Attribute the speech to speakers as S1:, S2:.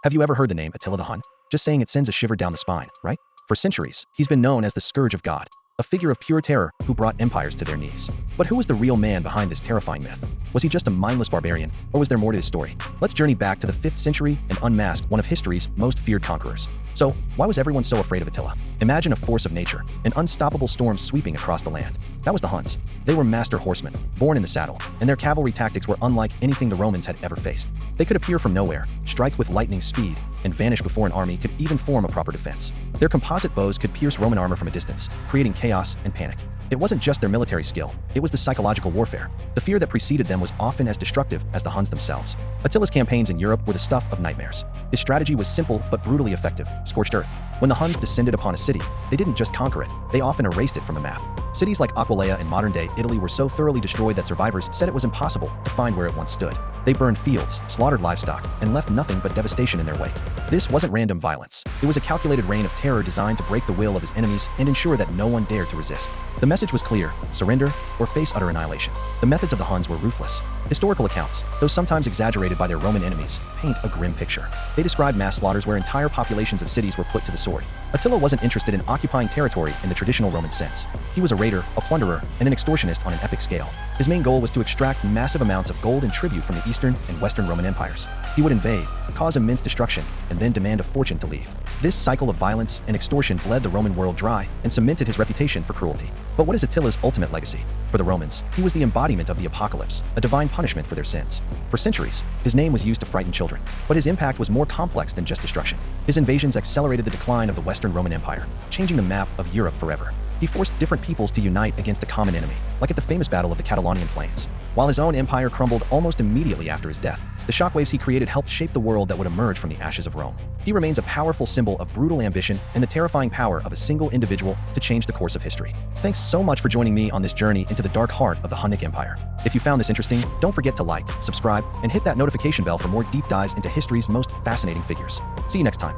S1: Have you ever heard the name Attila the Hun? Just saying it sends a shiver down the spine, right? For centuries, he's been known as the Scourge of God, a figure of pure terror who brought empires to their knees. But who was the real man behind this terrifying myth? Was he just a mindless barbarian, or was there more to his story? Let's journey back to the 5th century and unmask one of history's most feared conquerors. So, why was everyone so afraid of Attila? Imagine a force of nature, an unstoppable storm sweeping across the land. That was the Huns. They were master horsemen, born in the saddle, and their cavalry tactics were unlike anything the Romans had ever faced. They could appear from nowhere, strike with lightning speed, and vanish before an army could even form a proper defense. Their composite bows could pierce Roman armor from a distance, creating chaos and panic. It wasn't just their military skill, it was the psychological warfare. The fear that preceded them was often as destructive as the Huns themselves. Attila's campaigns in Europe were the stuff of nightmares. His strategy was simple but brutally effective: scorched earth. When the Huns descended upon a city, they didn't just conquer it, they often erased it from the map. Cities like Aquileia in modern-day Italy were so thoroughly destroyed that survivors said it was impossible to find where it once stood. They burned fields, slaughtered livestock, and left nothing but devastation in their wake. This wasn't random violence. It was a calculated reign of terror designed to break the will of his enemies and ensure that no one dared to resist. The message was clear: surrender or face utter annihilation. The methods of the Huns were ruthless. Historical accounts, though sometimes exaggerated by their Roman enemies, paint a grim picture. They describe mass slaughters where entire populations of cities were put to the sword. Attila wasn't interested in occupying territory in the traditional Roman sense. He was a raider, a plunderer, and an extortionist on an epic scale. His main goal was to extract massive amounts of gold and tribute from the Eastern and Western Roman empires. He would invade, cause immense destruction, and then demand a fortune to leave. This cycle of violence and extortion bled the Roman world dry and cemented his reputation for cruelty. But what is Attila's ultimate legacy? For the Romans, he was the embodiment of the apocalypse, a divine punishment for their sins. For centuries, his name was used to frighten children. But his impact was more complex than just destruction. His invasions accelerated the decline of the Western Roman Empire, changing the map of Europe forever. He forced different peoples to unite against a common enemy, like at the famous Battle of the Catalonian Plains. While his own empire crumbled almost immediately after his death, the shockwaves he created helped shape the world that would emerge from the ashes of Rome. He remains a powerful symbol of brutal ambition and the terrifying power of a single individual to change the course of history. Thanks so much for joining me on this journey into the dark heart of the Hunnic Empire. If you found this interesting, don't forget to like, subscribe, and hit that notification bell for more deep dives into history's most fascinating figures. See you next time.